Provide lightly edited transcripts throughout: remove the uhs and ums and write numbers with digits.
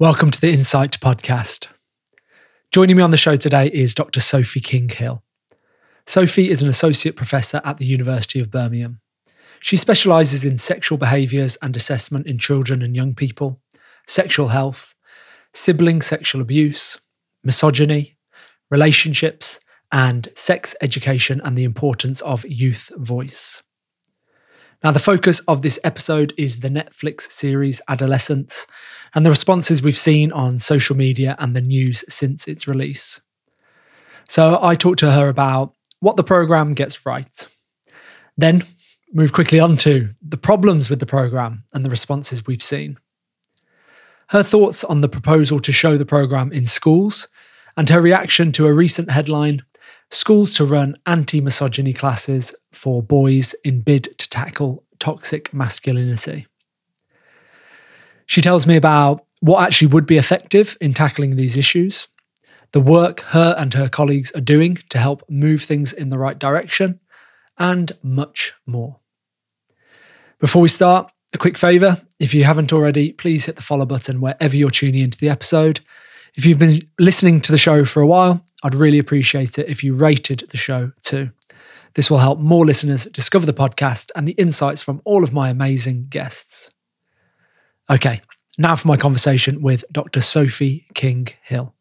Welcome to the Insight podcast. Joining me on the show today is Dr. Sophie King-Hill. Sophie is an associate professor at the University of Birmingham. She specialises in sexual behaviours and assessment in children and young people, sexual health, sibling sexual abuse, misogyny, relationships, and sex education and the importance of youth voice. Now, the focus of this episode is the Netflix series Adolescence and the responses we've seen on social media and the news since its release. So I talked to her about what the programme gets right, then move quickly on to the problems with the programme and the responses we've seen. Her thoughts on the proposal to show the programme in schools and her reaction to a recent headline, "Schools to run anti-misogyny classes for boys in bid to tackle toxic masculinity." She tells me about what actually would be effective in tackling these issues, the work her and her colleagues are doing to help move things in the right direction, and much more. Before we start, a quick favour. If you haven't already, please hit the follow button wherever you're tuning into the episode. If you've been listening to the show for a while, I'd really appreciate it if you rated the show too. This will help more listeners discover the podcast and the insights from all of my amazing guests. Okay, now for my conversation with Dr. Sophie King-Hill.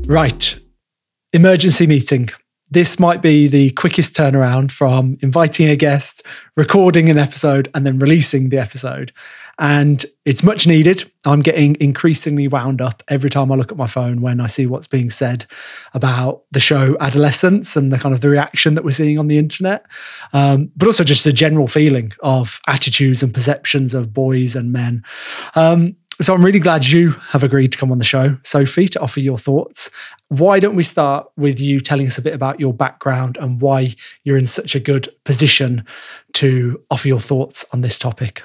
Right, emergency meeting. This might be the quickest turnaround from inviting a guest, recording an episode, and then releasing the episode. And it's much needed. I'm getting increasingly wound up every time I look at my phone when I see what's being said about the show Adolescence and the kind of the reaction that we're seeing on the internet. But also just a general feeling of attitudes and perceptions of boys and men. So I'm really glad you have agreed to come on the show, Sophie, to offer your thoughts. Why don't we start with you telling us a bit about your background and why you're in such a good position to offer your thoughts on this topic?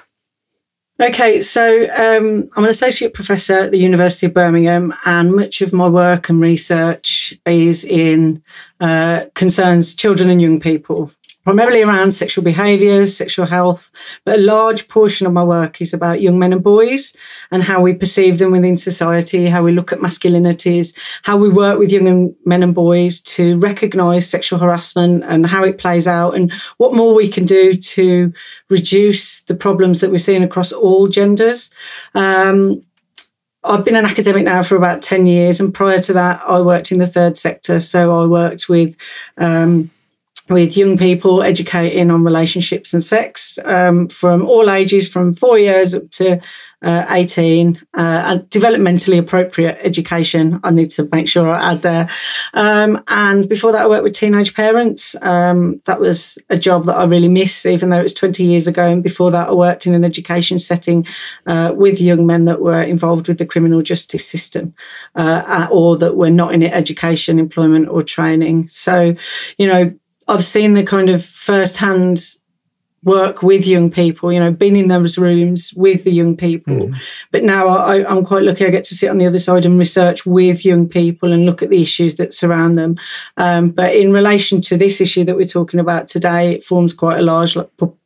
Okay, so I'm an associate professor at the University of Birmingham, and much of my work and research is in concerns children and young people, primarily around sexual behaviours, sexual health, but a large portion of my work is about young men and boys and how we perceive them within society, how we look at masculinities, how we work with young men and boys to recognise sexual harassment and how it plays out, and what more we can do to reduce the problems that we're seeing across all genders. I've been an academic now for about 10 years, and prior to that, I worked in the third sector. So I worked with young people, educating on relationships and sex from all ages, from 4 years up to 18, and developmentally appropriate education. I need to make sure I add there. And before that, I worked with teenage parents. That was a job that I really miss, even though it was 20 years ago. And before that, I worked in an education setting with young men that were involved with the criminal justice system or that were not in education, employment or training. So, I've seen the kind of first-hand work with young people, been in those rooms with the young people. But now I'm quite lucky I get to sit on the other side and research with young people and look at the issues that surround them. But in relation to this issue that we're talking about today, it forms quite a large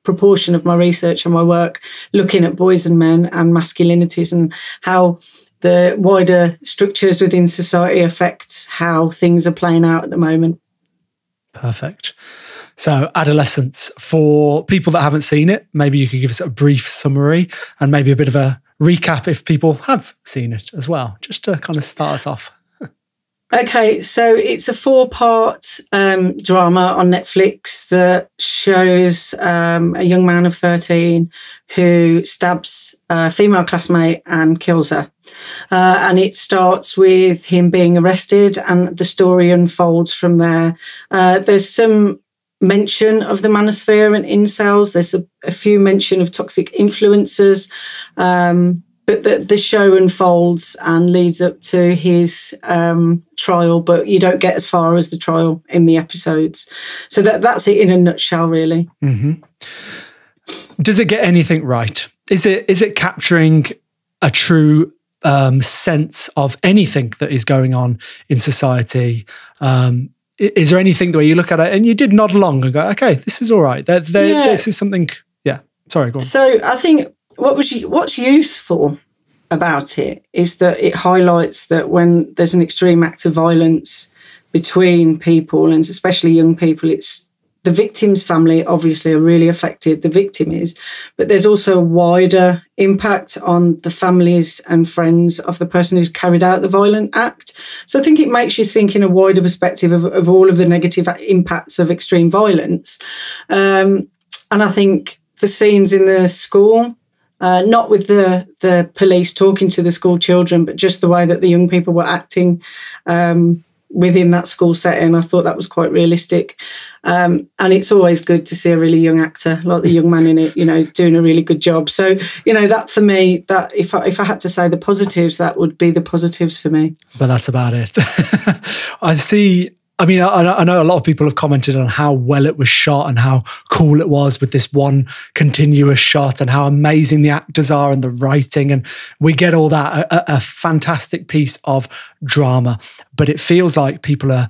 proportion of my research and my work, looking at boys and men and masculinities and how the wider structures within society affects how things are playing out at the moment. Perfect. So Adolescence, for people that haven't seen it, maybe you could give us a brief summary and maybe a bit of a recap if people have seen it as well, just to kind of start us off. Okay, so it's a 4-part drama on Netflix that shows a young man of 13 who stabs a female classmate and kills her. And it starts with him being arrested and the story unfolds from there. There's some mention of the manosphere and incels. There's a few mention of toxic influencers. But the show unfolds and leads up to his trial, but you don't get as far as the trial in the episodes. So that's it in a nutshell, really. Mm-hmm. Does it get anything right? Is it capturing a true sense of anything that is going on in society. Is there anything where you look at it and you did nod along and go, okay, this is all right. This is something. Yeah. Sorry, go on. So I think what's useful about it is that it highlights that when there's an extreme act of violence between people, and especially young people, it's the victim's family obviously are really affected, the victim is, but there's also a wider impact on the families and friends of the person who's carried out the violent act. So I think it makes you think in a wider perspective of all of the negative impacts of extreme violence. And I think the scenes in the school, not with the police talking to the school children, but just the way that the young people were acting within that school setting, I thought that was quite realistic. And it's always good to see a really young actor, like the young man in it, doing a really good job. So, that for me, that if I had to say the positives, that would be the positives for me. But that's about it. I know a lot of people have commented on how well it was shot and how cool it was with this one continuous shot and how amazing the actors are and the writing. And we get all that, a fantastic piece of drama. But it feels like people are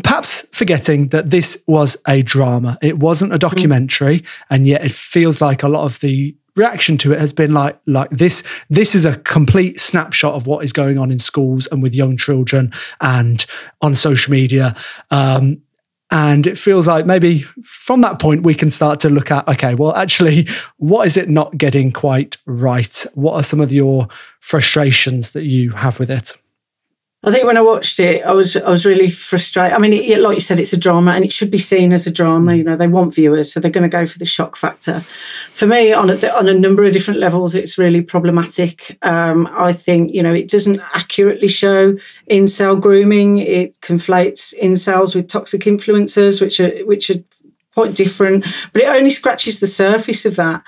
perhaps forgetting that this was a drama. It wasn't a documentary. And yet it feels like a lot of the reaction to it has been like this is a complete snapshot of what is going on in schools and with young children and on social media. And it feels like maybe from that point we can start to look at, okay, well, actually, what is it not getting quite right? What are some of your frustrations that you have with it? I think when I watched it, I was really frustrated. I mean, like you said, it's a drama and it should be seen as a drama. They want viewers, so they're going to go for the shock factor. For me, on a number of different levels, it's really problematic. I think, it doesn't accurately show incel grooming. It conflates incels with toxic influencers, which are quite different, but it only scratches the surface of that.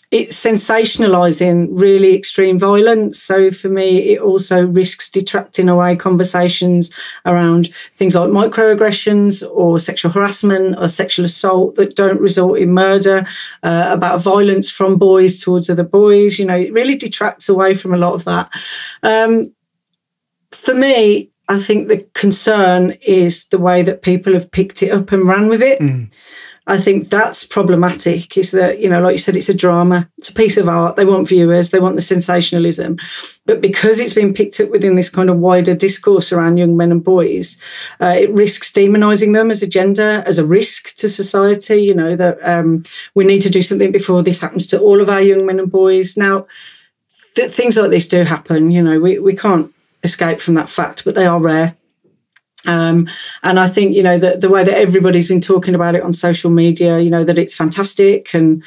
It's sensationalising really extreme violence. So for me, it also risks detracting away conversations around things like microaggressions or sexual harassment or sexual assault that don't result in murder, about violence from boys towards other boys. It really detracts away from a lot of that. For me, I think the concern is the way that people have picked it up and ran with it. I think that's problematic, is that, like you said, it's a drama, it's a piece of art. They want viewers, they want the sensationalism. But because it's been picked up within this kind of wider discourse around young men and boys, it risks demonising them as a gender, as a risk to society, that we need to do something before this happens to all of our young men and boys. Now, things like this do happen, we can't escape from that fact, but they are rare. And I think, the way that everybody's been talking about it on social media, that it's fantastic, and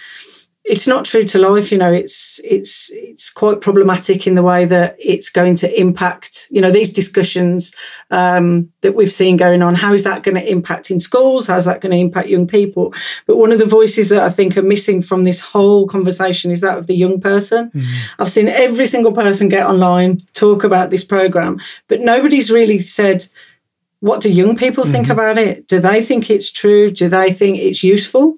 it's not true to life. It's quite problematic in the way that it's going to impact, these discussions that we've seen going on. How is that going to impact in schools? How is that going to impact young people? But one of the voices that I think are missing from this whole conversation is that of the young person. I've seen every single person get online, talk about this programme, but nobody's really said, what do young people think about it? Do they think it's true? Do they think it's useful?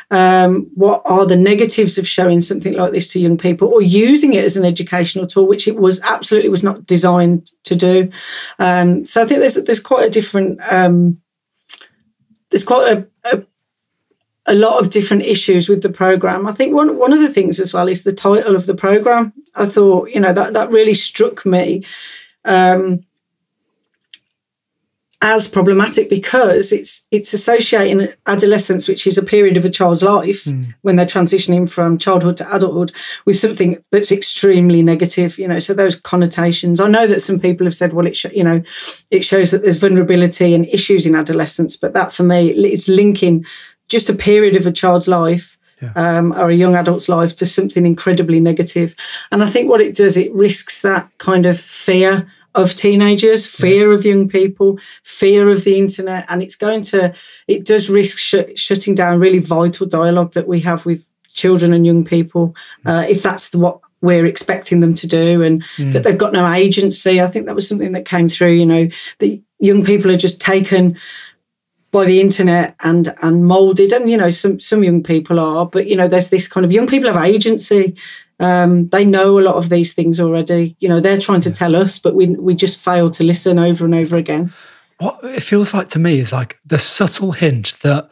What are the negatives of showing something like this to young people or using it as an educational tool, which it was absolutely was not designed to do? So I think there's quite a different, there's quite a lot of different issues with the programme. I think one of the things as well is the title of the programme. I thought, that really struck me. As problematic because it's associating adolescence, which is a period of a child's life when they're transitioning from childhood to adulthood, with something that's extremely negative, so those connotations. I know that some people have said, well, it shows that there's vulnerability and issues in adolescence, but that for me, it's linking just a period of a child's life or a young adult's life to something incredibly negative. And I think what it does, it risks that kind of fear of teenagers, fear of young people, fear of the internet, and it does risk shutting down really vital dialogue that we have with children and young people, if that's what we're expecting them to do, and that they've got no agency. I think that was something that came through, that young people are just taken by the internet and moulded, and some young people are, but there's this kind of young people have agency. They know a lot of these things already. You know, they're trying to tell us, but we just fail to listen over and over again. What it feels like to me is like the subtle hint that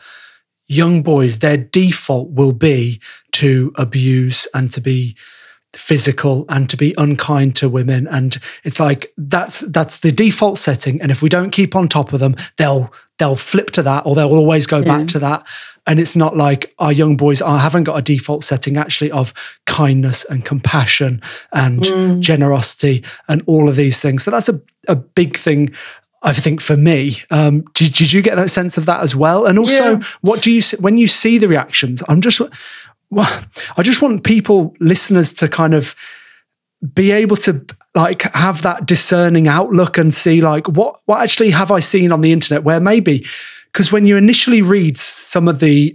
young boys, their default will be to abuse and to be physical and to be unkind to women, and it's like that's the default setting, and if we don't keep on top of them, they'll flip to that, or they'll always go back to that. And it's not like our young boys haven't got a default setting actually of kindness and compassion and generosity and all of these things. So that's a big thing, I think, for me. Did you get that sense of that as well? And also, what do you, when you see the reactions, I just want people, listeners, to kind of be able to like have that discerning outlook and see like what actually have I seen on the internet where maybe, because when you initially read some of the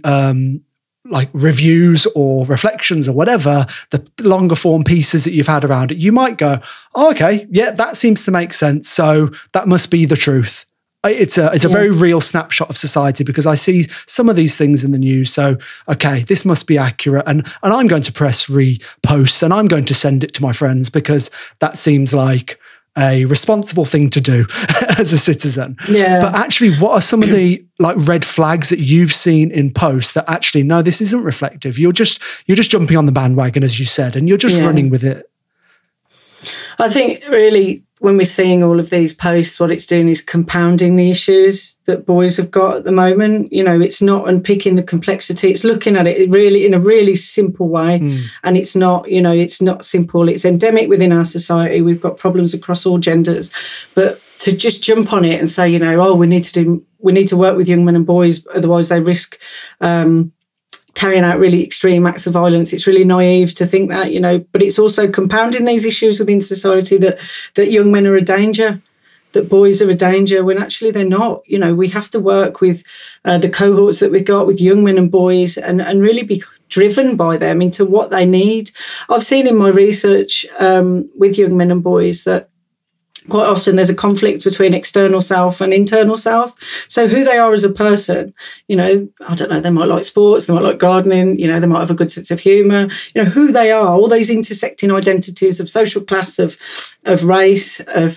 like reviews or reflections or whatever, the longer form pieces that you've had around it, you might go, oh, okay, yeah, that seems to make sense. So that must be the truth. It's a very real snapshot of society, because I see some of these things in the news. So, okay, this must be accurate. And I'm going to press repost, and I'm going to send it to my friends, because that seems like a responsible thing to do as a citizen. Yeah. But actually, what are some of the like red flags that you've seen in posts that actually, no, this isn't reflective? You're just jumping on the bandwagon, as you said, and you're just running with it. I think really when we're seeing all of these posts, what it's doing is compounding the issues that boys have got at the moment. You know, it's not unpicking the complexity. It's looking at it really in a really simple way. And it's not, you know, it's not simple. It's endemic within our society. We've got problems across all genders. But to just jump on it and say, you know, oh, we need to work with young men and boys, otherwise they risk carrying out really extreme acts of violence. It's really naive to think that, you know, but it's also compounding these issues within society that young men are a danger, that boys are a danger, when actually they're not. You know, we have to work with the cohorts that we've got with young men and boys and really be driven by them into what they need. I've seen in my research with young men and boys that quite often there's a conflict between external self and internal self. So who they are as a person, you know, I don't know, they might like sports, they might like gardening, you know, they might have a good sense of humour, you know, who they are, all those intersecting identities of social class, of race, of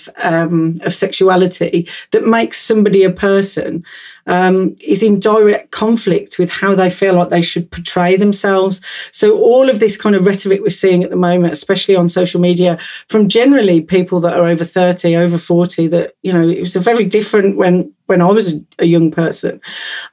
sexuality that makes somebody a person, is in direct conflict with how they feel like they should portray themselves. So all of this kind of rhetoric we're seeing at the moment, especially on social media, from generally people that are over 30, over 40, that, you know, it was a very different when I was a young person.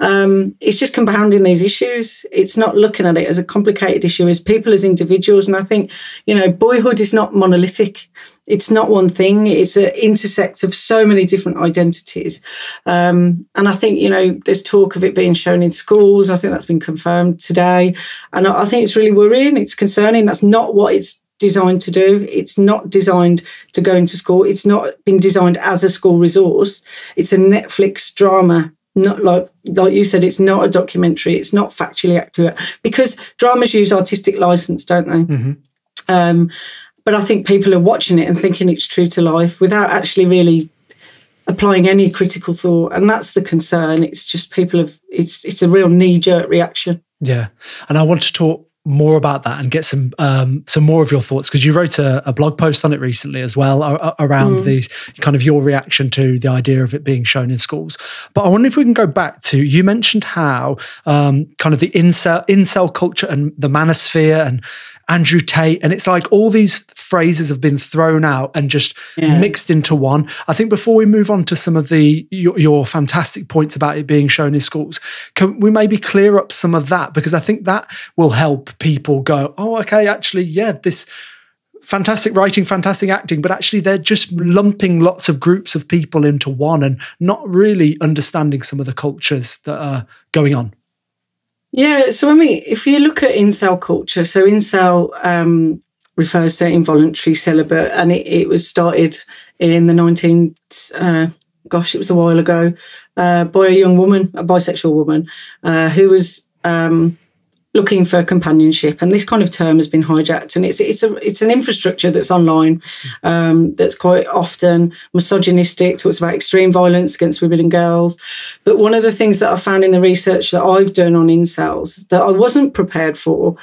It's just compounding these issues. It's not looking at it as a complicated issue, as people, as individuals. And I think, you know, boyhood is not monolithic. It's not one thing. It's an intersect of so many different identities. And I think, you know, there's talk of it being shown in schools. I think that's been confirmed today. And I think it's really worrying. It's concerning. That's not what it's designed to do. It's not designed to go into school. It's not been designed as a school resource. It's a Netflix drama. Not like you said, it's not a documentary. It's not factually accurate, because dramas use artistic license, don't they? But I think people are watching it and thinking it's true to life without actually really applying any critical thought. And that's the concern. It's just it's a real knee-jerk reaction. Yeah. And I want to talk more about that and get some more of your thoughts, because you wrote a blog post on it recently as well around these kind of your reaction to the idea of it being shown in schools. But I wonder if we can go back to, you mentioned how kind of the incel culture and the manosphere and Andrew Tate, and it's like all these phrases have been thrown out and just mixed into one. I think before we move on to some of your fantastic points about it being shown in schools, can we maybe clear up some of that? Because I think that will help people go, oh, okay, actually, yeah, this fantastic writing, fantastic acting, but actually they're just lumping lots of groups of people into one and not really understanding some of the cultures that are going on. Yeah, so if you look at incel culture, so incel refers to involuntary celibate, and it was started in the it was a while ago, by a young woman, a bisexual woman, who was looking for companionship, and this kind of term has been hijacked, and it's an infrastructure that's online, that's quite often misogynistic, talks about extreme violence against women and girls. But one of the things that I found in the research that I've done on incels that I wasn't prepared for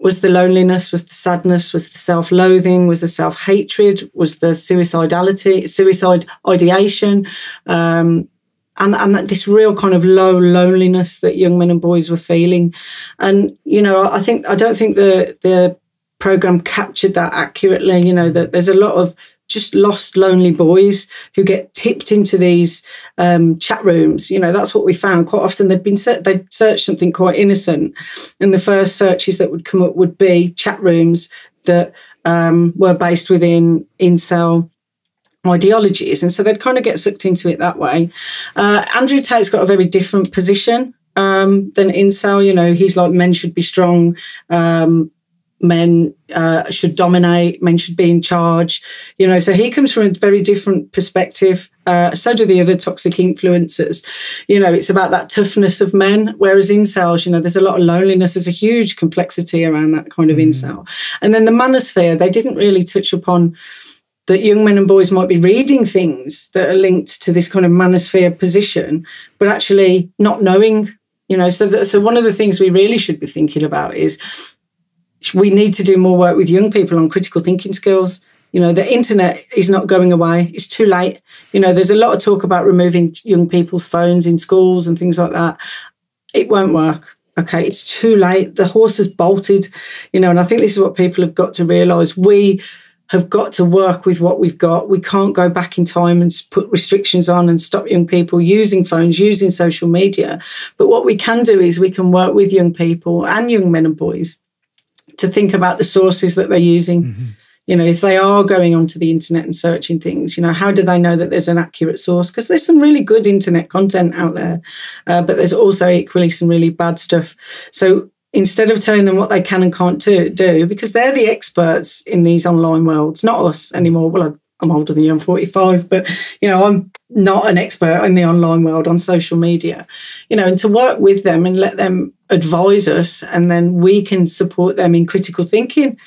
Was the loneliness, was the sadness, was the self-loathing, was the self-hatred, was the suicide ideation, and that this real kind of low loneliness that young men and boys were feeling. And, I don't think the programme captured that accurately, that there's a lot of just lost, lonely boys who get tipped into these chat rooms. That's what we found. Quite often they'd searched something quite innocent, and the first searches that would come up would be chat rooms that were based within incel ideologies, and so they'd kind of get sucked into it that way. Andrew Tate's got a very different position than incel. He's like, men should be strong, men should dominate, men should be in charge, so he comes from a very different perspective. So do the other toxic influencers. It's about that toughness of men, whereas incels, there's a lot of loneliness. There's a huge complexity around that kind of incel. And then the manosphere, they didn't really touch upon that young men and boys might be reading things that are linked to this kind of manosphere position, but actually not knowing, so one of the things we really should be thinking about is we need to do more work with young people on critical thinking skills. The internet is not going away. It's too late. There's a lot of talk about removing young people's phones in schools and things like that. It won't work. Okay, it's too late. The horse has bolted, and I think this is what people have got to realise. We have got to work with what we've got. We can't go back in time and put restrictions on and stop young people using phones, using social media. But what we can do is we can work with young people and young men and boys to think about the sources that they're using. If they are going onto the internet and searching things, how do they know that there's an accurate source? Because there's some really good internet content out there, but there's also equally some really bad stuff. So instead of telling them what they can and can't do, because they're the experts in these online worlds, not us anymore. Well, I'm older than you, I'm 45, but, I'm not an expert in the online world on social media, and to work with them and let them advise us, and then we can support them in critical thinking.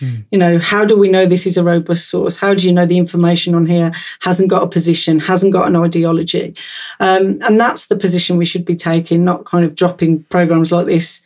How do we know this is a robust source? How do you know the information on here hasn't got a position, hasn't got an ideology? And that's the position we should be taking, not kind of dropping programs like this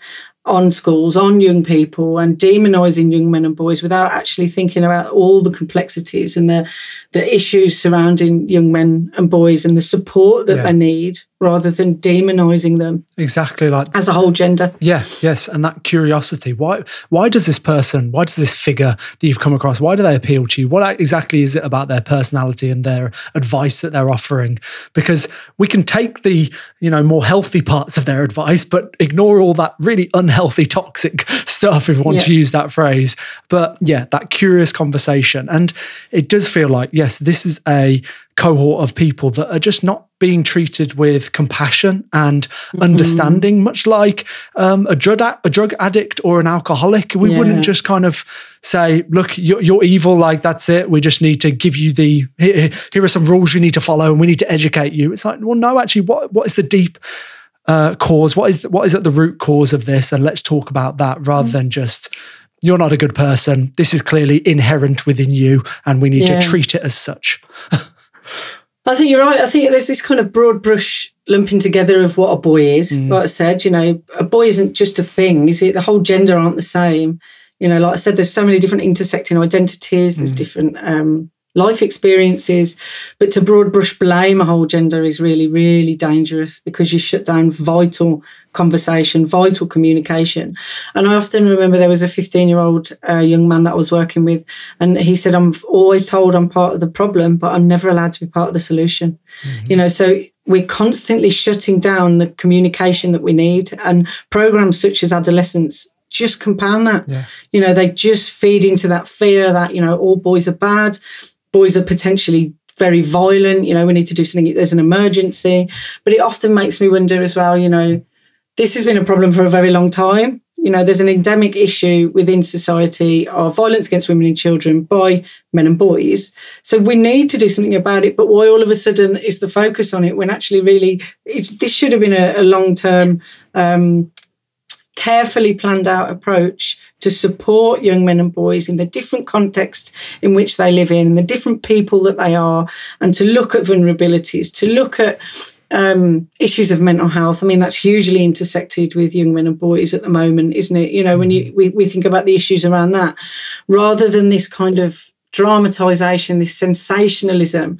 on schools, on young people, and demonising young men and boys without actually thinking about all the complexities and the issues surrounding young men and boys and the support that they need, rather than demonising them. Exactly, like as a whole gender. Yes, and that curiosity. Why does this figure that you've come across, why do they appeal to you? What exactly is it about their personality and their advice that they're offering? Because we can take the more healthy parts of their advice, but ignore all that really unhealthy, toxic stuff, if we want to use that phrase. But that curious conversation. And it does feel like, yes, this is a cohort of people that are just not being treated with compassion and understanding, much like a drug addict or an alcoholic. We wouldn't just kind of say, look, you're evil, like that's it. We just need to give you here are some rules you need to follow and we need to educate you. It's like, well, no, actually, what is the deep cause? What is at the root cause of this? And let's talk about that, rather than just, you're not a good person. This is clearly inherent within you and we need to treat it as such. I think you're right. I think there's this kind of broad brush lumping together of what a boy is. Like I said, a boy isn't just a thing, is it? The whole gender aren't the same. Like I said, there's so many different intersecting identities. There's different life experiences, but to broad brush blame a whole gender is really, really dangerous, because you shut down vital conversation, vital communication. And I often remember there was a 15-year-old young man that I was working with, and he said, I'm always told I'm part of the problem, but I'm never allowed to be part of the solution. So we're constantly shutting down the communication that we need, and programs such as Adolescence just compound that. They just feed into that fear that, all boys are bad, boys are potentially very violent, we need to do something, there's an emergency. But it often makes me wonder as well, this has been a problem for a very long time. There's an endemic issue within society of violence against women and children by men and boys. So we need to do something about it. But why all of a sudden is the focus on it when actually really this should have been a long-term, carefully planned out approach to support young men and boys in the different contexts in which they live in, the different people that they are, and to look at vulnerabilities, to look at issues of mental health. I mean, that's hugely intersected with young men and boys at the moment, isn't it? You know, when we think about the issues around that, rather than this kind of dramatisation, this sensationalism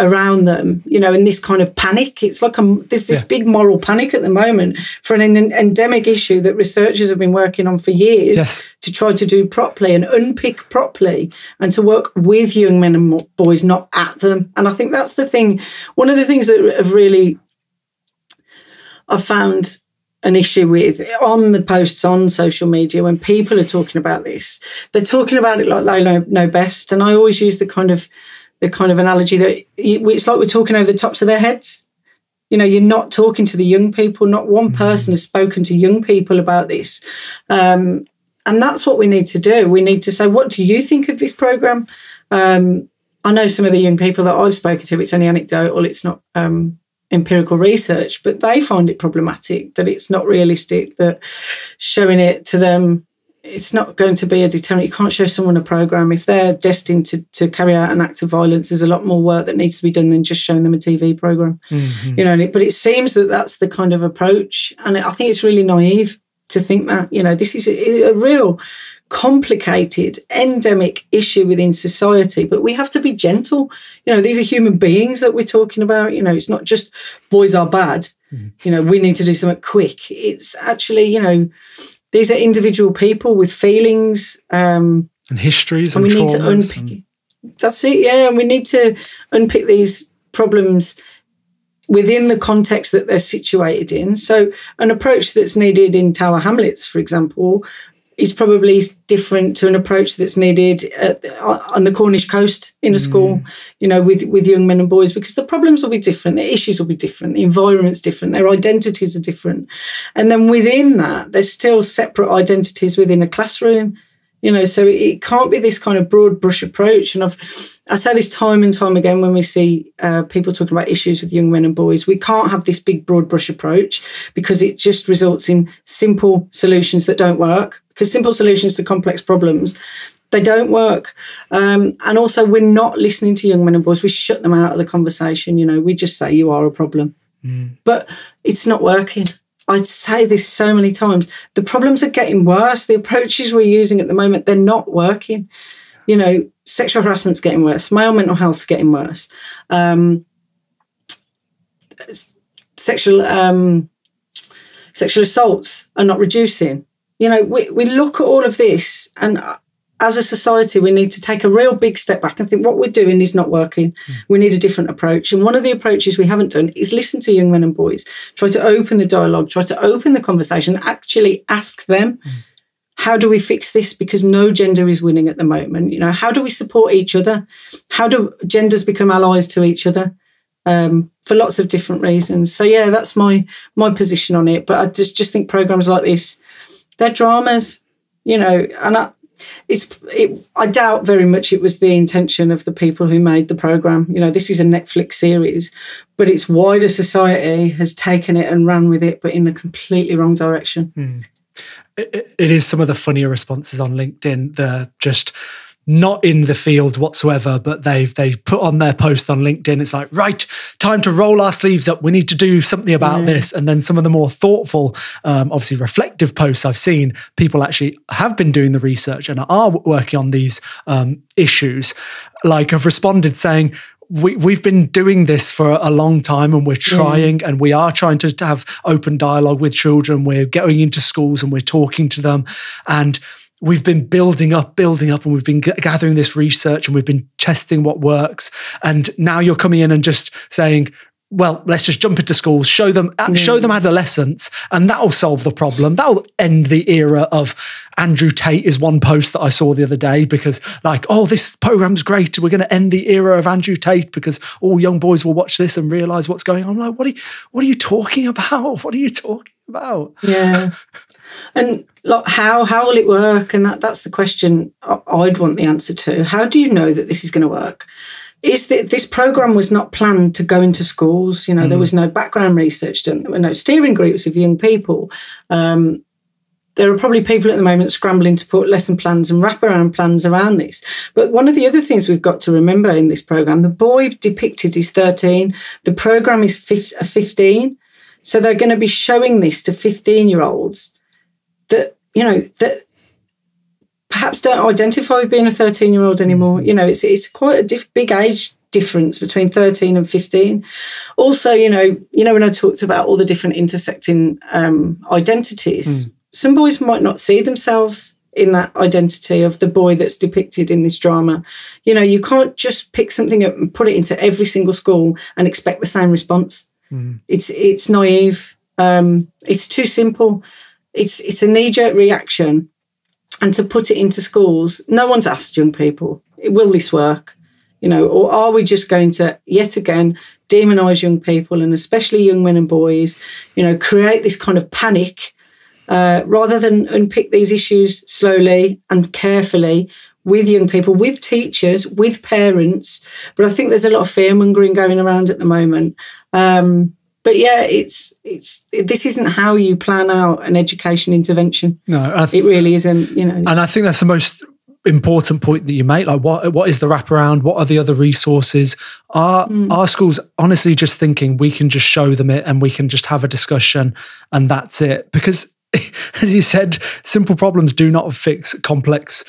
around them, you know, and this kind of panic. It's like there's this big moral panic at the moment for an endemic issue that researchers have been working on for years to try to do properly and unpick properly, and to work with young men and boys, not at them. And I think that's the thing. One of the things that have really I've found an issue with on the posts on social media, when people are talking about this, they're talking about it like they know best. And I always use the kind of analogy that it's like we're talking over the tops of their heads. You know, you're not talking to the young people. Not one person has spoken to young people about this. And that's what we need to do. We need to say, what do you think of this programme? I know some of the young people that I've spoken to, it's only anecdotal, it's not empirical research, but they find it problematic, that it's not realistic, that showing it to them, it's not going to be a deterrent. You can't show someone a programme. If they're destined to carry out an act of violence, there's a lot more work that needs to be done than just showing them a TV programme. You know, but it seems that that's the kind of approach. And I think it's really naive to think that, you know, this is a real complicated, endemic issue within society, but we have to be gentle. You know, these are human beings that we're talking about. You know, it's not just boys are bad. You know, we need to do something quick. It's actually, you know, these are individual people with feelings and histories, and we need to unpick it. That's it, yeah. And we need to unpick these problems within the context that they're situated in. So an approach that's needed in Tower Hamlets, for example, is probably different to an approach that's needed on the Cornish coast in a school, you know, with young men and boys, because the problems will be different, the issues will be different, the environment's different, their identities are different. And then within that, there's still separate identities within a classroom, you know, so it can't be this kind of broad brush approach. And I say this time and time again when we see people talking about issues with young men and boys, we can't have this big broad brush approach, because it just results in simple solutions that don't work, because simple solutions to complex problems, they don't work. And also we're not listening to young men and boys. We shut them out of the conversation. You know, we just say you are a problem, but it's not working. I'd say this so many times. The problems are getting worse. The approaches we're using at the moment, they're not working. You know, sexual harassment's getting worse. Male mental health's getting worse. Sexual assaults are not reducing. You know, we look at all of this, and as a society, we need to take a real big step back and think what we're doing is not working. We need a different approach. And one of the approaches we haven't done is listen to young men and boys, try to open the dialogue, try to open the conversation, actually ask them, how do we fix this? Because no gender is winning at the moment. You know, how do we support each other? How do genders become allies to each other? For lots of different reasons. So, yeah, that's my position on it. But I just think programmes like this, they're dramas, you know, and I doubt very much it was the intention of the people who made the programme. You know, this is a Netflix series, but its wider society has taken it and ran with it, but in the completely wrong direction. It is some of the funnier responses on LinkedIn. They're just not in the field whatsoever, but they put on their post on LinkedIn, it's like, right, time to roll our sleeves up. We need to do something about this. And then some of the more thoughtful, obviously reflective posts I've seen, people actually have been doing the research and are working on these issues, like have responded saying, we've been doing this for a long time and we're trying and we are trying to have open dialogue with children. We're going into schools and we're talking to them, and we've been building up and we've been gathering this research and we've been testing what works. And now you're coming in and just saying, well, let's just jump into schools, show them adolescence, and that'll solve the problem. That'll end the era of Andrew Tate is one post that I saw the other day, because like, oh, this program's great. We're going to end the era of Andrew Tate because all young boys will watch this and realize what's going on. I'm like, what are you talking about? What are you talking about? Yeah. And like, how will it work? And that's the question I'd want the answer to. How do you know that this is going to work? Is that this programme was not planned to go into schools? You know, there was no background research done. There were no steering groups of young people. The there are probably people at the moment scrambling to put lesson plans and wraparound plans around this. But one of the other things we've got to remember in this programme, the boy depicted is 13, the programme is 15. So they're going to be showing this to 15-year-olds that, that perhaps don't identify with being a 13-year-old anymore. It's quite a big age difference between 13 and 15. Also, when I talked about all the different intersecting identities, some boys might not see themselves in that identity of the boy that's depicted in this drama. You can't just pick something up and put it into every single school and expect the same response. It's naive. It's too simple. It's a knee-jerk reaction. And to put it into schools, no one's asked young people, will this work? Or are we just going to, yet again, demonise young people, and especially young men and boys, create this kind of panic rather than unpick these issues slowly and carefully with young people, with teachers, with parents. But I think there's a lot of fear-mongering going around at the moment. But yeah, this isn't how you plan out an education intervention. No, it really isn't. And I think that's the most important point that you make. Like, what is the wraparound? What are the other resources? Are schools honestly just thinking we can just show them it and we can just have a discussion and that's it? Because, as you said, simple problems do not fix complex.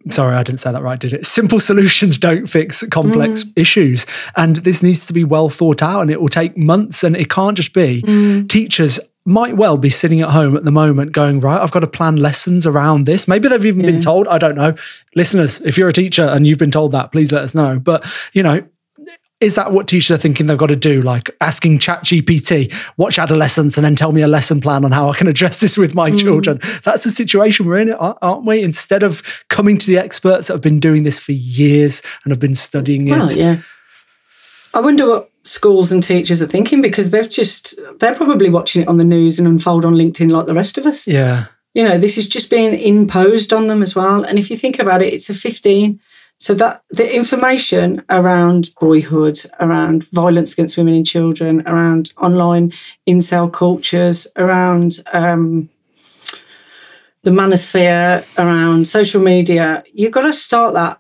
Sorry, I didn't say that right, did it? Simple solutions don't fix complex issues. And this needs to be well thought out, and it will take months, and it can't just be. Teachers might well be sitting at home at the moment going, right, I've got to plan lessons around this. Maybe they've even been told, I don't know. Listeners, if you're a teacher and you've been told that, please let us know. But, is that what teachers are thinking they've got to do? Like asking ChatGPT, watch Adolescence and then tell me a lesson plan on how I can address this with my children. That's the situation we're in, aren't we? Instead of coming to the experts that have been doing this for years and have been studying it. Yeah. I wonder what schools and teachers are thinking, because they're probably watching it on the news and unfold on LinkedIn like the rest of us. Yeah. This is just being imposed on them as well. And if you think about it, it's a 15. So that the information around boyhood, around violence against women and children, around online incel cultures, around the manosphere, around social media, you've got to start that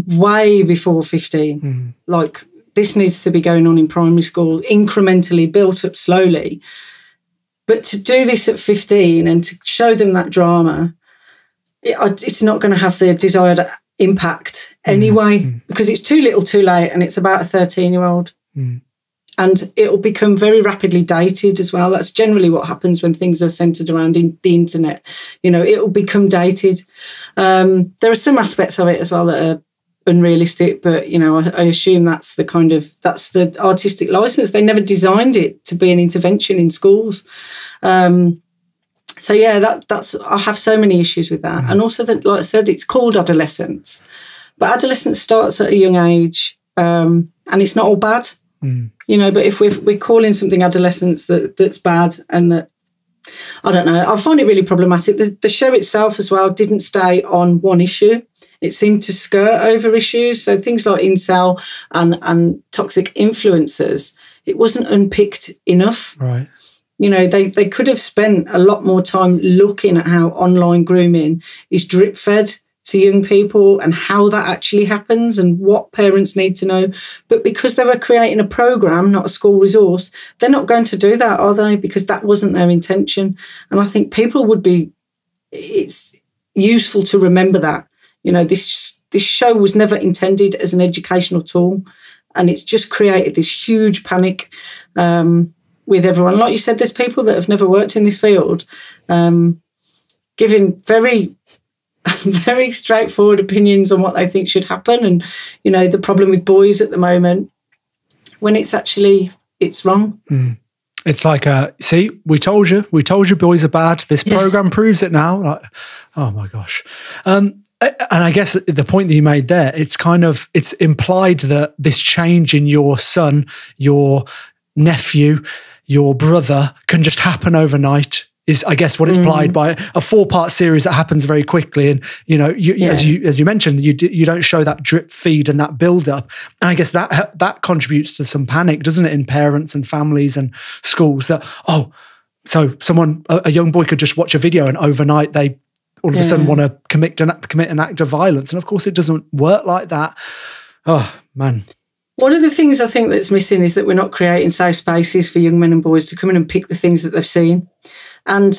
way before 15. Like, this needs to be going on in primary school, incrementally built up slowly. But to do this at 15 and to show them that drama, it's not going to have the desired impact anyway, because it's too little too late, and it's about a 13-year-old. And it'll become very rapidly dated as well. That's generally what happens when things are centred around the internet. It'll become dated. There are some aspects of it as well that are unrealistic, but I assume that's the artistic license. They never designed it to be an intervention in schools. So yeah, I have so many issues with that. And also that, like I said, it's called adolescence, but adolescence starts at a young age, and it's not all bad, but if we're calling something adolescence that's bad, and that, I don't know, I find it really problematic. The show itself as well didn't stay on one issue. It seemed to skirt over issues. So things like incel and toxic influencers, it wasn't unpicked enough. Right. They could have spent a lot more time looking at how online grooming is drip-fed to young people and how that actually happens and what parents need to know. But because they were creating a programme, not a school resource, they're not going to do that, are they? Because that wasn't their intention. And I think it's useful to remember that. This show was never intended as an educational tool, and it's just created this huge panic with everyone. Like you said, there's people that have never worked in this field, giving very, very straightforward opinions on what they think should happen. And, the problem with boys at the moment, when it's wrong. It's like, see, we told you boys are bad. This program proves it now. Like, oh my gosh. And I guess the point that you made there, it's implied that this change in your son, your nephew, your brother can just happen overnight, is I guess what it's implied by a 4-part series that happens very quickly. And, as you mentioned, you don't show that drip feed and that build up. And I guess that contributes to some panic, doesn't it, in parents and families and schools that, So a young boy could just watch a video and overnight they all of a sudden want to commit an act of violence. And of course it doesn't work like that. Oh, man. One of the things I think that's missing is that we're not creating safe spaces for young men and boys to come in and pick the things that they've seen. And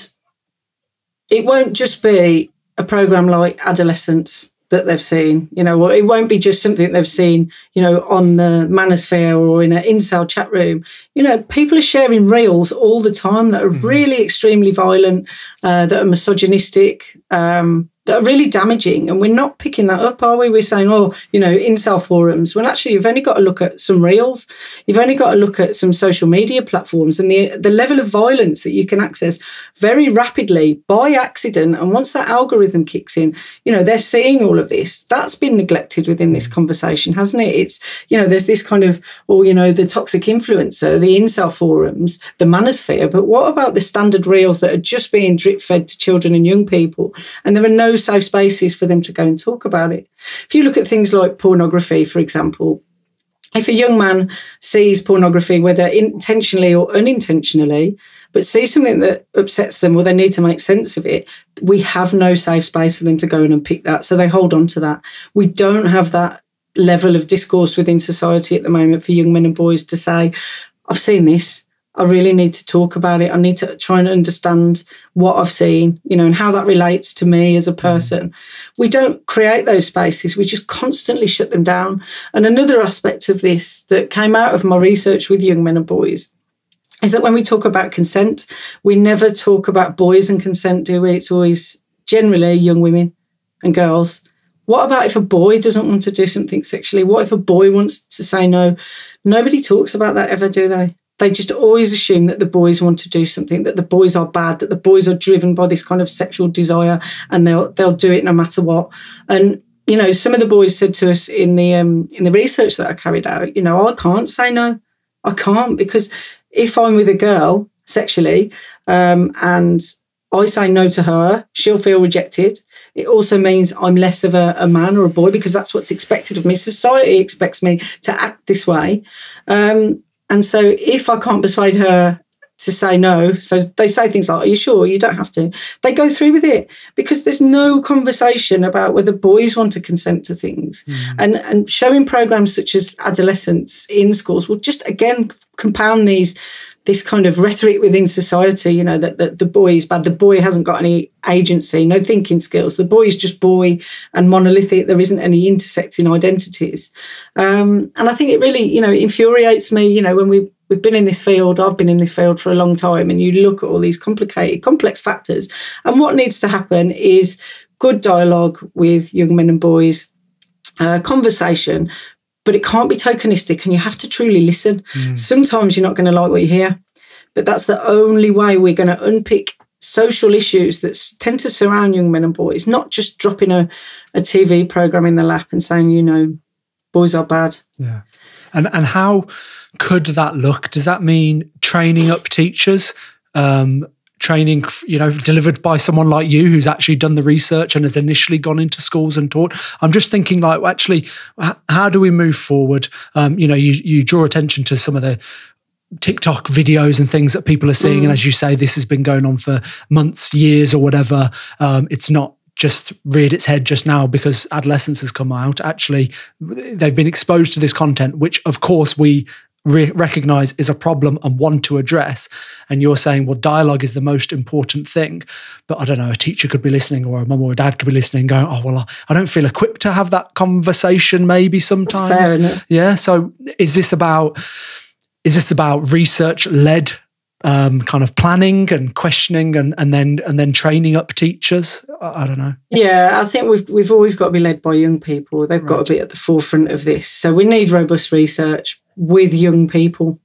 it won't just be a programme like Adolescence that they've seen, or it won't be just something they've seen, on the manosphere or in an incel chat room. People are sharing reels all the time that are really extremely violent, that are misogynistic, that are really damaging, and we're not picking that up, are we? We're saying, incel forums. Well, actually, you've only got to look at some reels. You've only got to look at some social media platforms and the level of violence that you can access very rapidly by accident. And once that algorithm kicks in, they're seeing all of this. That's been neglected within this conversation, hasn't it? It's, there's this kind of, the toxic influencer, the incel forums, the manosphere. But what about the standard reels that are just being drip fed to children and young people? And there are no safe spaces for them to go and talk about it. If you look at things like pornography, for example, if a young man sees pornography, whether intentionally or unintentionally, but sees something that upsets them or they need to make sense of it, we have no safe space for them to go in and pick that. So they hold on to that. We don't have that level of discourse within society at the moment for young men and boys to say, I've seen this. I really need to talk about it. I need to try and understand what I've seen, and how that relates to me as a person. We don't create those spaces. We just constantly shut them down. And another aspect of this that came out of my research with young men and boys is that when we talk about consent, we never talk about boys and consent, do we? It's always generally young women and girls. What about if a boy doesn't want to do something sexually? What if a boy wants to say no? Nobody talks about that ever, do they? They just always assume that the boys want to do something, that the boys are bad, that the boys are driven by this kind of sexual desire, and they'll do it no matter what. And some of the boys said to us in the research that I carried out, I can't say no. I can't, because if I'm with a girl sexually, and I say no to her, she'll feel rejected. It also means I'm less of a man or a boy, because that's what's expected of me. Society expects me to act this way. And so if I can't persuade her to say no, so they say things like, are you sure? You don't have to. They go through with it because there's no conversation about whether boys want to consent to things. And showing programs such as Adolescence in schools will just, again, compound this kind of rhetoric within society, that the boy is bad, the boy hasn't got any agency, no thinking skills, the boy is just boy and monolithic, there isn't any intersecting identities. And I think it really, infuriates me, when we've been in this field, I've been in this field for a long time, and you look at all these complex factors, and what needs to happen is good dialogue with young men and boys, conversation, but it can't be tokenistic, and you have to truly listen. Sometimes you're not going to like what you hear, but that's the only way we're going to unpick social issues that tend to surround young men and boys, not just dropping a TV programme in the lap and saying, boys are bad. Yeah. And how could that look? Does that mean training up teachers, training, delivered by someone like you who's actually done the research and has initially gone into schools and taught? I'm just thinking, like, actually, how do we move forward? You draw attention to some of the TikTok videos and things that people are seeing. And as you say, this has been going on for months, years or whatever. It's not just reared its head just now because Adolescence has come out. Actually, they've been exposed to this content, which of course we recognise is a problem and want to address. And you're saying, well, dialogue is the most important thing. But I don't know, a teacher could be listening, or a mum or a dad could be listening going, oh, well, I don't feel equipped to have that conversation maybe sometimes. That's fair, isn't it? Yeah. So is this about research-led kind of planning and questioning and then training up teachers? I don't know. Yeah, I think we've always got to be led by young people. They've got to be at the forefront of this. So we need robust research with young people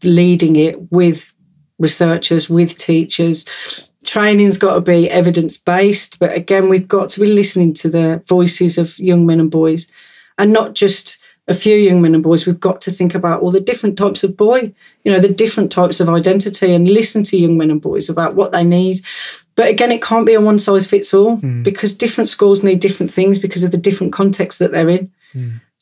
leading it, with researchers, with teachers. Training's got to be evidence-based, but again, we've got to be listening to the voices of young men and boys, and not just a few young men and boys. We've got to think about all the different types of boy, the different types of identity, and listen to young men and boys about what they need. But again, it can't be a one-size-fits-all because different schools need different things because of the different context that they're in.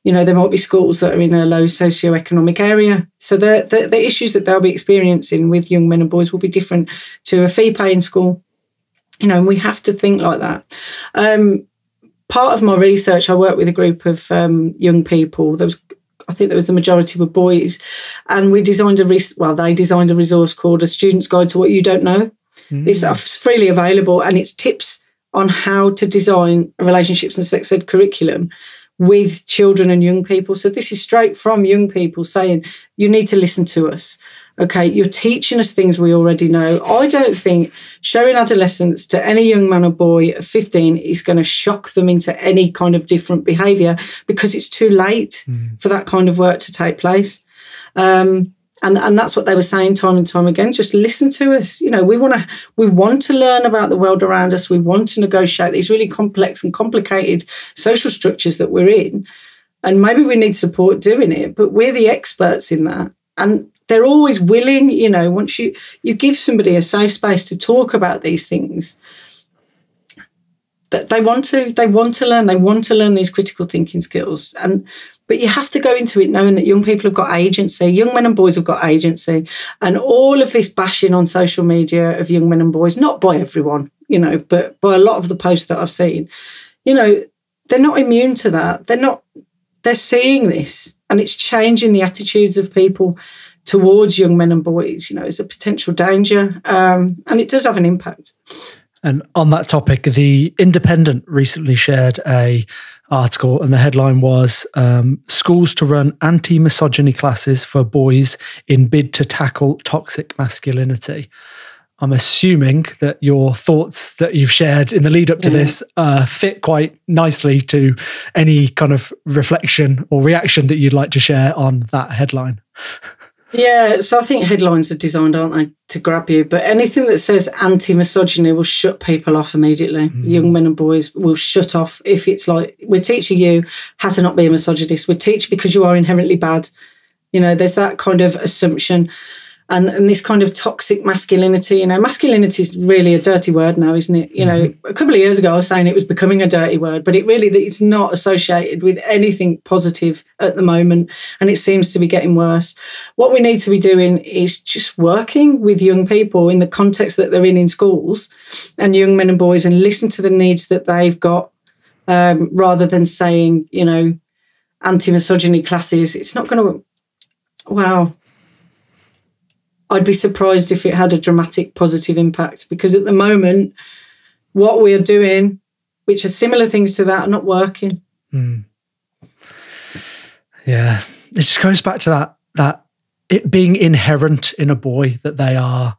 There might be schools that are in a low socioeconomic area. So the issues that they'll be experiencing with young men and boys will be different to a fee-paying school. And we have to think like that. Part of my research, I worked with a group of young people. I think there was the majority were boys, and we designed they designed a resource called A Student's Guide to What You Don't Know. It's freely available, and it's tips on how to design a relationships and sex ed curriculum with children and young people. So this is straight from young people saying, you need to listen to us. Okay, you're teaching us things we already know. I don't think showing Adolescence to any young man or boy at 15 is going to shock them into any kind of different behaviour, because it's too late for that kind of work to take place. And that's what they were saying time and time again. Just listen to us. We want to learn about the world around us. We want to negotiate these really complex and complicated social structures that we're in. And maybe we need support doing it, but we're the experts in that. And they're always willing, once you give somebody a safe space to talk about these things, that they want to learn these critical thinking skills. But you have to go into it knowing that young people have got agency, young men and boys have got agency, and all of this bashing on social media of young men and boys, not by everyone, but by a lot of the posts that I've seen, they're not immune to that. They're seeing this, and it's changing the attitudes of people towards young men and boys. It's a potential danger, and it does have an impact. And on that topic, The Independent recently shared a article, and the headline was "Schools to run anti-misogyny classes for boys in bid to tackle toxic masculinity." I'm assuming that your thoughts that you've shared in the lead up to this fit quite nicely to any kind of reflection or reaction that you'd like to share on that headline. Yeah, so I think headlines are designed, aren't they, to grab you. But anything that says anti-misogyny will shut people off immediately. Young men and boys will shut off if it's like, we're teaching you how to not be a misogynist. We're teaching because you are inherently bad. There's that kind of assumption. And this kind of toxic masculinity, masculinity is really a dirty word now, isn't it? A couple of years ago I was saying it was becoming a dirty word, but it's not associated with anything positive at the moment, and it seems to be getting worse. What we need to be doing is just working with young people in the context that they're in schools, and young men and boys, and listen to the needs that they've got, rather than saying, anti-misogyny classes. It's not going to, wow. I'd be surprised if it had a dramatic positive impact, because at the moment, what we are doing, which are similar things to that, are not working. Yeah, it just goes back to that it being inherent in a boy that they are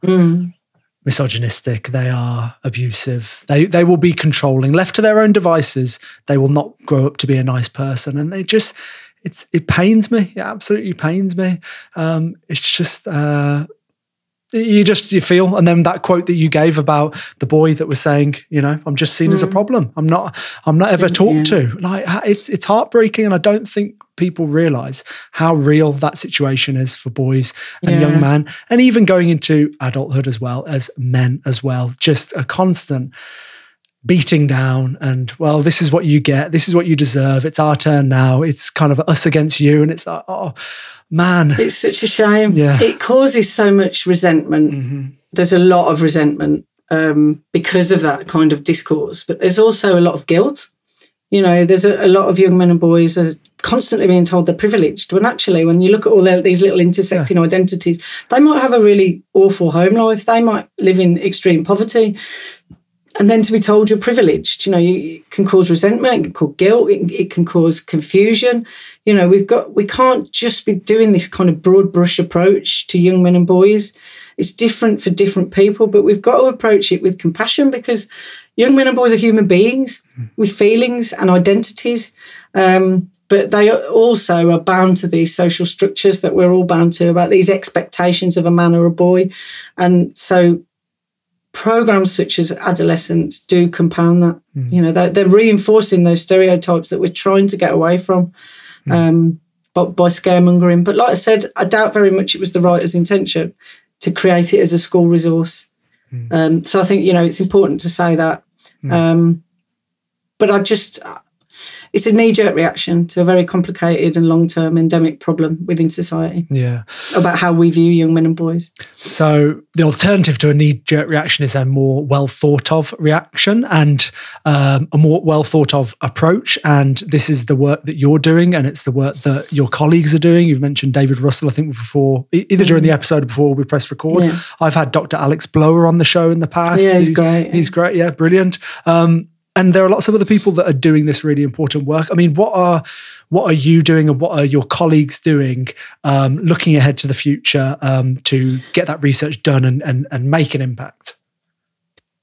misogynistic, they are abusive, they will be controlling. Left to their own devices, they will not grow up to be a nice person, and it pains me. It absolutely pains me. It's just. You feel, and then that quote that you gave about the boy that was saying, I'm just seen as a problem. I'm not ever talked to. Like, it's heartbreaking, and I don't think people realise how real that situation is for boys and young men, and even going into adulthood as well as men as well. Just a constant beating down, and well, this is what you get, this is what you deserve. It's our turn now. It's kind of us against you, and it's like, oh. Man, it's such a shame. Yeah. It causes so much resentment. There's a lot of resentment because of that kind of discourse, but there's also a lot of guilt. There's a lot of young men and boys are constantly being told they're privileged, when actually, when you look at all these little intersecting identities, they might have a really awful home life. They might live in extreme poverty. And then to be told you're privileged, it can cause resentment, it can cause guilt, it can cause confusion. We can't just be doing this kind of broad brush approach to young men and boys. It's different for different people, but we've got to approach it with compassion, because young men and boys are human beings with feelings and identities. But they also are bound to these social structures that we're all bound to, about these expectations of a man or a boy. And so programs such as Adolescence do compound that. They're reinforcing those stereotypes that we're trying to get away from by scaremongering. But like I said, I doubt very much it was the writer's intention to create it as a school resource. So I think, it's important to say that. But it's a knee-jerk reaction to a very complicated and long-term endemic problem within society. Yeah. About how we view young men and boys. So the alternative to a knee-jerk reaction is a more well-thought-of reaction and a more well-thought-of approach. And this is the work that you're doing, and it's the work that your colleagues are doing. You've mentioned David Russell, I think, before, either during the episode or before we press record. Yeah. I've had Dr. Alex Blower on the show in the past. Yeah, he's great. He's great, yeah, brilliant. And there are lots of other people that are doing this really important work. I mean, what are you doing, and what are your colleagues doing, looking ahead to the future to get that research done and make an impact?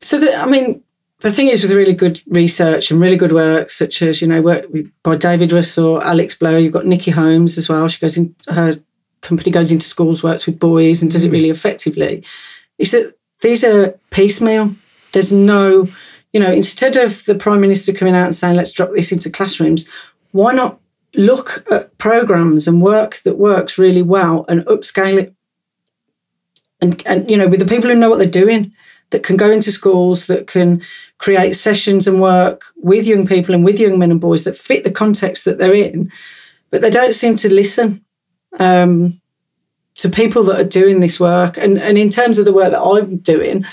So, the thing is with really good research and really good work, such as, work by David Russell, Alex Blower, you've got Nikki Holmes as well. She goes in, her company goes into schools, works with boys and does it really effectively. Is that these are piecemeal. There's no... instead of the Prime Minister coming out and saying, let's drop this into classrooms, why not look at programmes and work that works really well and upscale it? And with the people who know what they're doing, that can go into schools, that can create sessions and work with young people and with young men and boys that fit the context that they're in, but they don't seem to listen to people that are doing this work. And in terms of the work that I'm doing,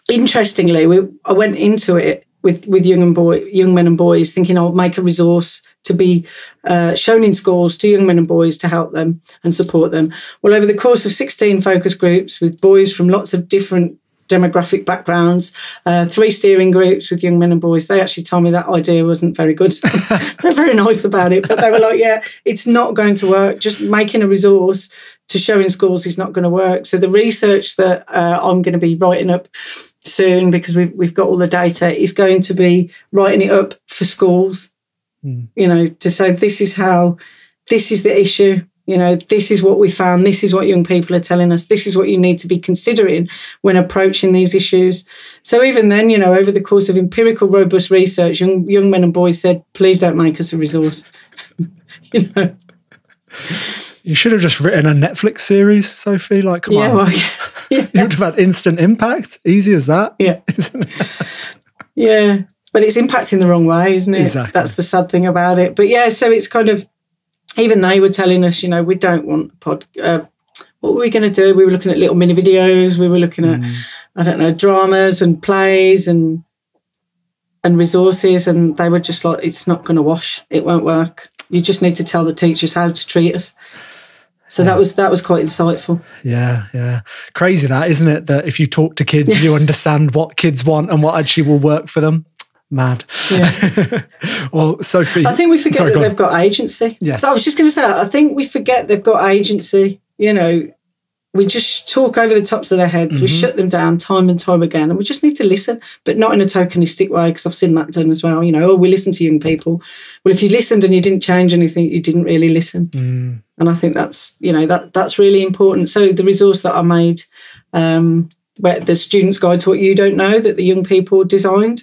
interestingly, I went into it with young men and boys thinking I'll make a resource to be shown in schools to young men and boys to help them and support them. Well, over the course of 16 focus groups with boys from lots of different demographic backgrounds, 3 steering groups with young men and boys, they actually told me that idea wasn't very good. They're very nice about it, but they were like, yeah, it's not going to work. Just making a resource to show in schools is not going to work. So the research that I'm going to be writing up soon, because we've got all the data, is going to be writing it up for schools, to say this is the issue, this is what we found, this is what young people are telling us, this is what you need to be considering when approaching these issues. So even then, over the course of empirical, robust research, young men and boys said, please don't make us a resource. You should have just written a Netflix series, Sophie. Like, come on. Well, yeah. You would have had instant impact. Easy as that. Yeah. Yeah. But it's impacting the wrong way, isn't it? Exactly. That's the sad thing about it. But yeah, so it's kind of, even they were telling us, we don't want what were we going to do? We were looking at little mini videos. We were looking at, dramas and plays and resources. And they were just like, it's not going to wash. It won't work. You just need to tell the teachers how to treat us. So that was quite insightful. Yeah. Crazy that, isn't it? That if you talk to kids, you understand what kids want and what actually will work for them. Mad. Yeah. Well, Sophie, I think we forget that they've got agency. Yes. So I was just going to say, I think we forget they've got agency. We just talk over the tops of their heads. We shut them down time and time again, and we just need to listen, but not in a tokenistic way, because I've seen that done as well. We listen to young people. Well, if you listened and you didn't change anything, you didn't really listen. And I think that's, that's really important. So the resource that I made, where the Student's Guide to What You Don't Know, that the young people designed,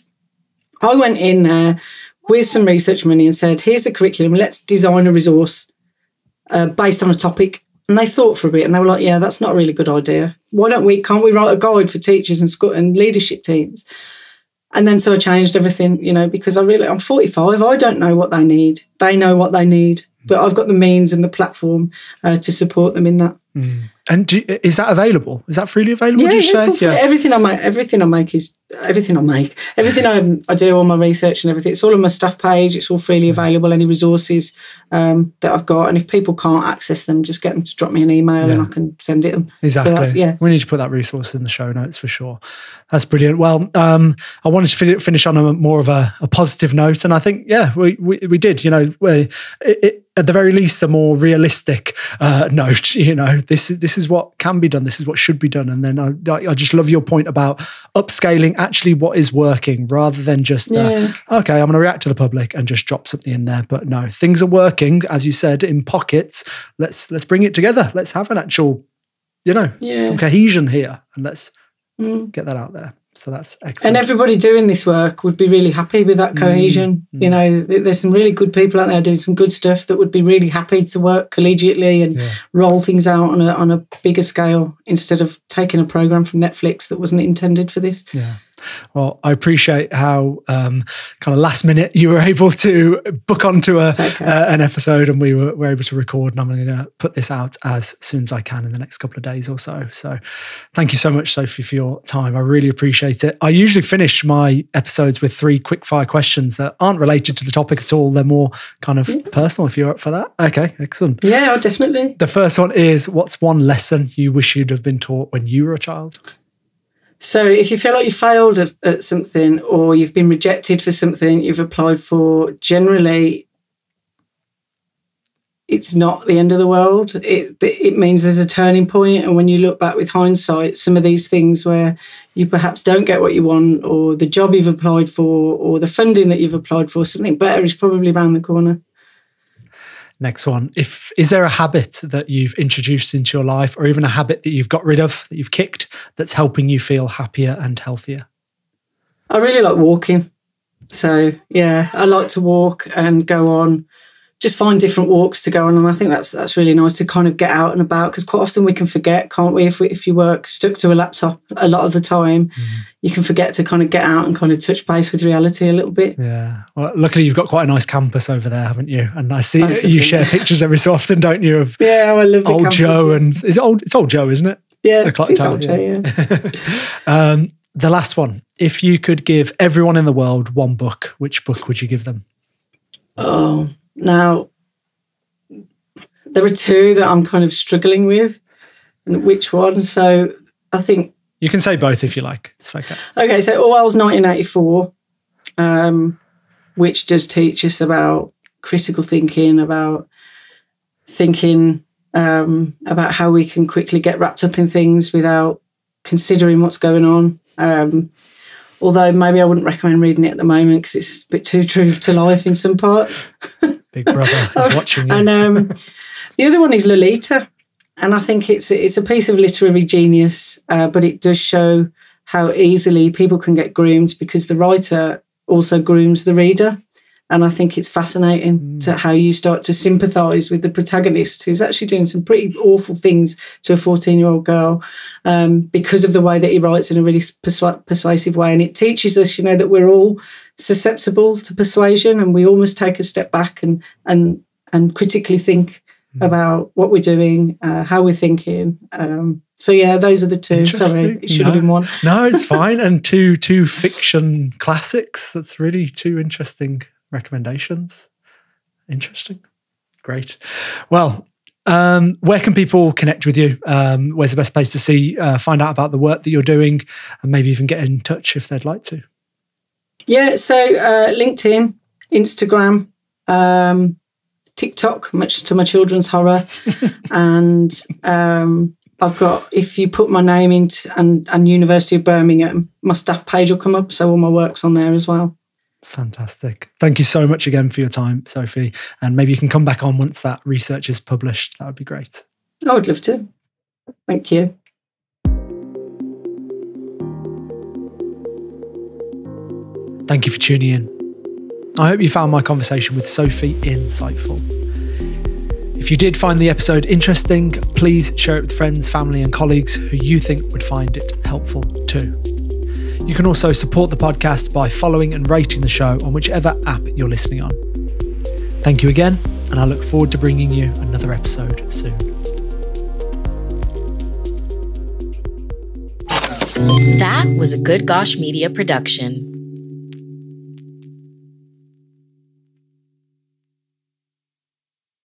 I went in there with some research money and said, here's the curriculum, let's design a resource based on a topic. And they thought for a bit and they were like, yeah, that's not a really good idea. Can't we write a guide for teachers and leadership teams? And then so I changed everything, because I'm 45. I don't know what they need. They know what they need, but I've got the means and the platform to support them in that. And is that available? Is that freely available? Yeah, it's all free. Everything I do, all my research and everything, it's all on my staff page. It's all freely available. Any resources that I've got, and if people can't access them, just get them to drop me an email and I can send it them. Exactly. So we need to put that resource in the show notes for sure. That's brilliant. Well, I wanted to finish on a more of a positive note, and I think we did. At the very least, a more realistic note. This is what can be done. This is what should be done. And then I just love your point about upscaling actually what is working, rather than just okay, I'm going to react to the public and just drop something in there. But no, things are working, as you said, in pockets. Let's bring it together. Let's have an actual, some cohesion here, and let's get that out there. So that's excellent. And everybody doing this work would be really happy with that cohesion. There's some really good people out there doing some good stuff that would be really happy to work collegiately and roll things out on a bigger scale, instead of taking a program from Netflix that wasn't intended for this. Yeah. Well, I appreciate how kind of last minute you were able to book onto an episode, and we were able to record, and I'm going to put this out as soon as I can in the next couple of days or so. So thank you so much, Sophie, for your time. I really appreciate it. I usually finish my episodes with 3 quick-fire questions that aren't related to the topic at all. They're more kind of personal, if you're up for that. Okay, excellent. Yeah, definitely. The first one is, what's one lesson you wish you'd have been taught when you were a child? So if you feel like you failed at something, or you've been rejected for something you've applied for, generally it's not the end of the world. It means there's a turning point. And when you look back with hindsight, some of these things where you perhaps don't get what you want, or the job you've applied for, or the funding that you've applied for, something better is probably around the corner. Next one. Is there a habit that you've introduced into your life, or even a habit that you've got rid of, that you've kicked, that's helping you feel happier and healthier? I really like walking. So, yeah, I like to walk and go on, just find different walks to go on. And I think that's really nice to kind of get out and about, because quite often we can forget, can't we? If you work stuck to a laptop a lot of the time, you can forget to kind of get out and kind of touch base with reality a little bit. Yeah. Well, luckily you've got quite a nice campus over there, haven't you? And I see you share pictures every so often, don't you? Of I love the old campus. Joe, and it's old Joe, isn't it? Yeah, it's old Joe, yeah. The last one. If you could give everyone in the world one book, which book would you give them? Oh, now there are 2 that I'm kind of struggling with, and which one? So I think you can say both if you like. It's okay. Okay, so Orwell's 1984, which does teach us about critical thinking, about thinking about how we can quickly get wrapped up in things without considering what's going on. Although maybe I wouldn't recommend reading it at the moment, because it's a bit too true to life in some parts. Big Brother is watching you. And the other one is Lolita, and I think it's a piece of literary genius, but it does show how easily people can get groomed, because the writer also grooms the reader. And I think it's fascinating to how you start to sympathise with the protagonist, who's actually doing some pretty awful things to a 14-year-old girl, because of the way that he writes in a really persuasive way. And it teaches us, that we're all susceptible to persuasion, and we all must take a step back and critically think about what we're doing, how we're thinking. So yeah, those are the 2. Sorry, it should have been one. No, it's fine. And two fiction classics. That's really 2 interesting recommendations. Interesting. Great. Well, where can people connect with you? Where's the best place to find out about the work that you're doing, and maybe even get in touch if they'd like to? Yeah, so LinkedIn, Instagram, TikTok, much to my children's horror. And I've got, if you put my name into and University of Birmingham, my staff page will come up, so all my work's on there as well. Fantastic. Thank you so much again for your time, Sophie. And maybe you can come back on once that research is published. That would be great. I would love to. Thank you. Thank you for tuning in. I hope you found my conversation with Sophie insightful. If you did find the episode interesting, please share it with friends, family, and colleagues who you think would find it helpful too. You can also support the podcast by following and rating the show on whichever app you're listening on. Thank you again, and I look forward to bringing you another episode soon. That was a Good Gosh Media production.